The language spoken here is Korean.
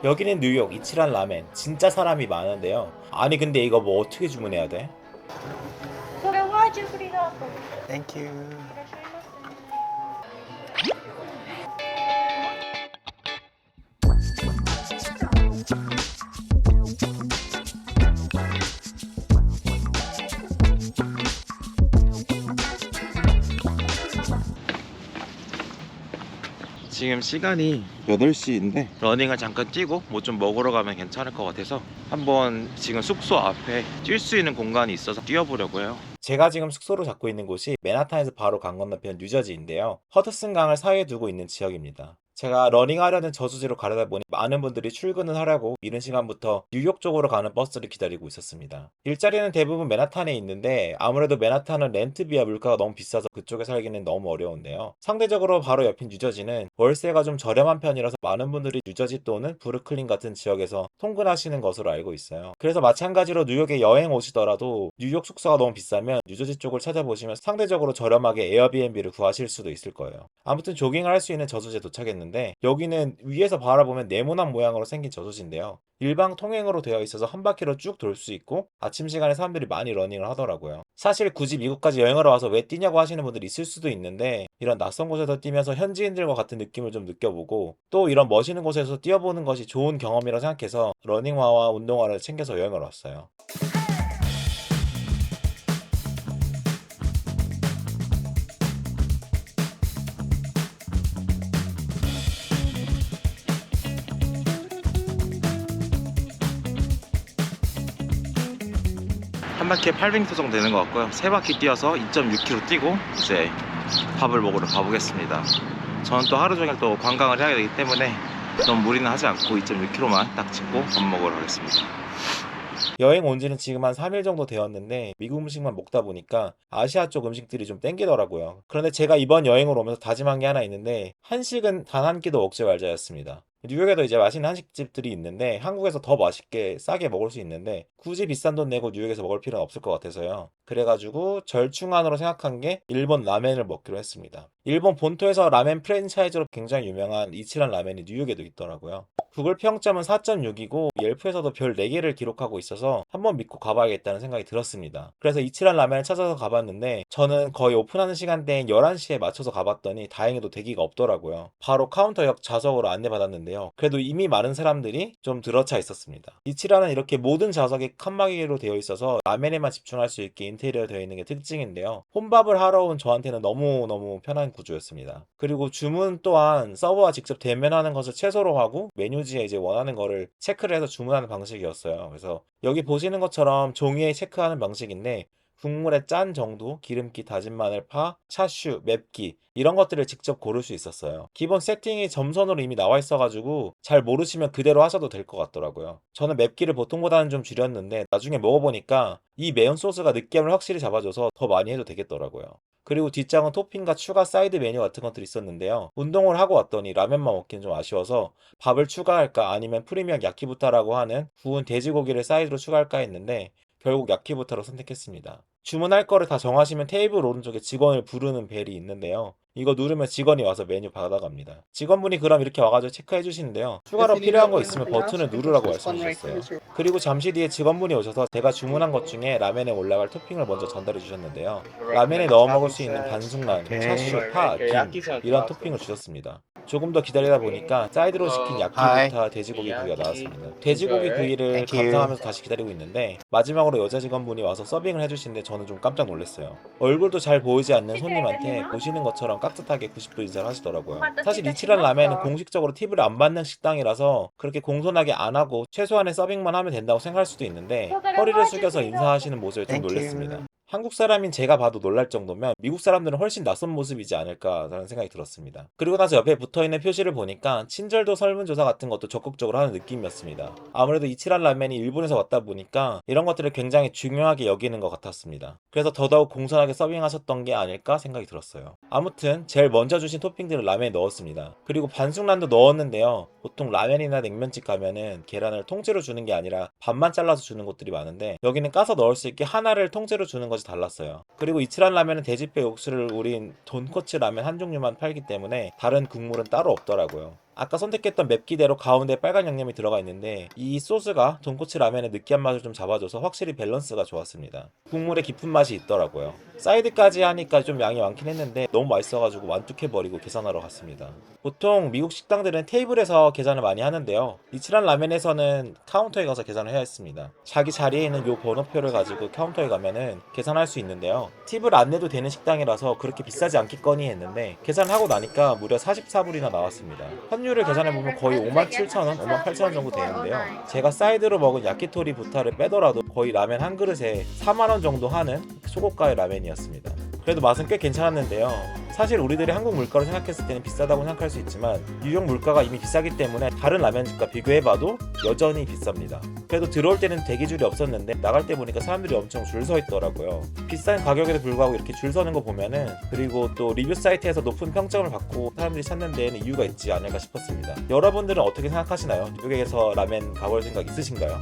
여기는 뉴욕 이치란 라멘. 진짜 사람이 많은데요. 아니 근데 이거 뭐 어떻게 주문해야 돼? それはジュフリだと。 Thank you. いらっしゃいませ。 지금 시간이 8시인데 러닝을 잠깐 뛰고 뭐 좀 먹으러 가면 괜찮을 것 같아서 한번 지금 숙소 앞에 뛸 수 있는 공간이 있어서 뛰어보려고 해요. 제가 지금 숙소로 잡고 있는 곳이 맨하탄에서 바로 강 건너편 뉴저지인데요. 허드슨 강을 사이에 두고 있는 지역입니다. 제가 러닝하려는 저수지로 가려다 보니 많은 분들이 출근을 하려고 이른 시간부터 뉴욕 쪽으로 가는 버스를 기다리고 있었습니다. 일자리는 대부분 맨하탄에 있는데 아무래도 맨하탄은 렌트비와 물가가 너무 비싸서 그쪽에 살기는 너무 어려운데요. 상대적으로 바로 옆인 뉴저지는 월세가 좀 저렴한 편이라서 많은 분들이 뉴저지 또는 브루클린 같은 지역에서 통근하시는 것으로 알고 있어요. 그래서 마찬가지로 뉴욕에 여행 오시더라도 뉴욕 숙소가 너무 비싸면 뉴저지 쪽을 찾아보시면 상대적으로 저렴하게 에어비앤비를 구하실 수도 있을 거예요. 아무튼 조깅을 할 수 있는 저수지에 도착했는데 여기는 위에서 바라보면 네모난 모양으로 생긴 저수지인데요. 일방 통행으로 되어 있어서 한 바퀴로 쭉 돌 수 있고 아침 시간에 사람들이 많이 러닝을 하더라고요. 사실 굳이 미국까지 여행을 와서 왜 뛰냐고 하시는 분들이 있을 수도 있는데 이런 낯선 곳에서 뛰면서 현지인들과 같은 느낌을 좀 느껴보고 또 이런 멋있는 곳에서 뛰어보는 것이 좋은 경험이라고 생각해서 러닝화와 운동화를 챙겨서 여행을 왔어요. 한 바퀴에 800m 정도 되는 것 같고요. 세 바퀴 뛰어서 2.6km 뛰고 이제 밥을 먹으러 가보겠습니다. 저는 또 하루 종일 또 관광을 해야 되기 때문에 너무 무리는 하지 않고 2.6km만 딱 짚고 밥 먹으러 가겠습니다. 여행 온 지는 지금 한 3일 정도 되었는데 미국 음식만 먹다 보니까 아시아 쪽 음식들이 좀 땡기더라고요. 그런데 제가 이번 여행을 오면서 다짐한 게 하나 있는데 한식은 단 한 끼도 먹지 말자였습니다. 뉴욕에도 이제 맛있는 한식집들이 있는데 한국에서 더 맛있게 싸게 먹을 수 있는데 굳이 비싼 돈 내고 뉴욕에서 먹을 필요는 없을 것 같아서요. 그래가지고 절충안으로 생각한 게 일본 라멘을 먹기로 했습니다. 일본 본토에서 라멘 프랜차이즈로 굉장히 유명한 이치란 라멘이 뉴욕에도 있더라고요. 구글 평점은 4.6이고 옐프에서도 별 4개를 기록하고 있어서 한번 믿고 가봐야겠다는 생각이 들었습니다. 그래서 이치란 라멘을 찾아서 가봤는데 저는 거의 오픈하는 시간대인 11시에 맞춰서 가봤더니 다행히도 대기가 없더라고요. 바로 카운터 옆 좌석으로 안내받았는데요. 그래도 이미 많은 사람들이 좀 들어차 있었습니다. 이치란은 이렇게 모든 좌석이 칸막이로 되어 있어서 라멘에만 집중할 수 있게 인테리어 되어 있는 게 특징인데요. 혼밥을 하러 온 저한테는 너무너무 편한 구조였습니다. 그리고 주문 또한 서버와 직접 대면하는 것을 최소로 하고 메뉴지에 이제 원하는 거를 체크를 해서 주문하는 방식이었어요. 그래서 여기 보시는 것처럼 종이에 체크하는 방식인데 국물의 짠 정도, 기름기, 다진 마늘, 파, 차슈, 맵기 이런 것들을 직접 고를 수 있었어요. 기본 세팅이 점선으로 이미 나와 있어가지고 잘 모르시면 그대로 하셔도 될 것 같더라고요. 저는 맵기를 보통보다는 좀 줄였는데 나중에 먹어보니까 이 매운 소스가 느끼함을 확실히 잡아줘서 더 많이 해도 되겠더라고요. 그리고 뒷장은 토핑과 추가 사이드 메뉴 같은 것들이 있었는데요. 운동을 하고 왔더니 라면만 먹기는 좀 아쉬워서 밥을 추가할까 아니면 프리미엄 야키부타라고 하는 구운 돼지고기를 사이드로 추가할까 했는데 결국 야키부타로 선택했습니다. 주문할 거를 다 정하시면 테이블 오른쪽에 직원을 부르는 벨이 있는데요. 이거 누르면 직원이 와서 메뉴 받아갑니다. 직원분이 그럼 이렇게 와가지고 체크해 주시는데요. 추가로 필요한 거 있으면 버튼을 누르라고 말씀해 주셨어요. 그리고 잠시 뒤에 직원분이 오셔서 제가 주문한 것 중에 라멘에 올라갈 토핑을 먼저 전달해 주셨는데요. 라멘에 넣어 먹을 수 있는 반숙란, 차슈, 파, 김 이런 토핑을 주셨습니다. 조금 더 기다리다 보니까 사이드로 시킨 야끼부타 돼지고기 구이가 나왔습니다. 돼지고기 구이를 감상하면서 다시 기다리고 있는데 마지막으로 여자 직원분이 와서 서빙을 해주시는데 저는 좀 깜짝 놀랐어요. 얼굴도 잘 보이지 않는 손님한테 보시는 것처럼 깍듯하게 90도 인사를 하시더라고요. 사실 이치란 라멘은 공식적으로 팁을 안 받는 식당이라서 그렇게 공손하게 안 하고 최소한의 서빙만 하면 된다고 생각할 수도 있는데 허리를 숙여서 인사하시는 모습에 좀 놀랐습니다. 한국 사람인 제가 봐도 놀랄 정도면 미국 사람들은 훨씬 낯선 모습이지 않을까라는 생각이 들었습니다. 그리고 나서 옆에 붙어있는 표시를 보니까 친절도 설문조사 같은 것도 적극적으로 하는 느낌이었습니다. 아무래도 이치란 라멘이 일본에서 왔다 보니까 이런 것들을 굉장히 중요하게 여기는 것 같았습니다. 그래서 더더욱 공손하게 서빙하셨던 게 아닐까 생각이 들었어요. 아무튼 제일 먼저 주신 토핑들을 라멘에 넣었습니다. 그리고 반숙란도 넣었는데요. 보통 라면이나 냉면집 가면은 계란을 통째로 주는 게 아니라 반만 잘라서 주는 곳들이 많은데 여기는 까서 넣을 수 있게 하나를 통째로 주는 것이 달랐어요. 그리고 이치란 라면은 돼지뼈 육수를 우린 돈코츠 라면 한 종류만 팔기 때문에 다른 국물은 따로 없더라고요. 아까 선택했던 맵기대로 가운데 빨간 양념이 들어가 있는데 이 소스가 돈코츠 라면의 느끼한 맛을 좀 잡아줘서 확실히 밸런스가 좋았습니다. 국물에 깊은 맛이 있더라고요. 사이드까지 하니까 좀 양이 많긴 했는데 너무 맛있어가지고 완뚝해버리고 계산하러 갔습니다. 보통 미국 식당들은 테이블에서 계산을 많이 하는데요. 이치란 라면에서는 카운터에 가서 계산을 해야 했습니다. 자기 자리에 있는 요 번호표를 가지고 카운터에 가면은 계산할 수 있는데요. 팁을 안 내도 되는 식당이라서 그렇게 비싸지 않겠거니 했는데 계산을 하고 나니까 무려 44불이나 나왔습니다. 환율을 계산해보면 거의 57,000원, 58,000원 정도 되는데요. 제가 사이드로 먹은 야키토리 부타를 빼더라도 거의 라면 한 그릇에 4만원 정도 하는 소고가의 라면이었습니다. 그래도 맛은 꽤 괜찮았는데요. 사실 우리들이 한국 물가로 생각했을 때는 비싸다고 생각할 수 있지만 뉴욕 물가가 이미 비싸기 때문에 다른 라면집과 비교해봐도 여전히 비쌉니다. 그래도 들어올 때는 대기줄이 없었는데 나갈 때 보니까 사람들이 엄청 줄 서 있더라고요. 비싼 가격에도 불구하고 이렇게 줄 서는 거 보면은, 그리고 또 리뷰 사이트에서 높은 평점을 받고 사람들이 찾는 데에는 이유가 있지 않을까 싶었습니다. 여러분들은 어떻게 생각하시나요? 뉴욕에서 라멘 가볼 생각 있으신가요?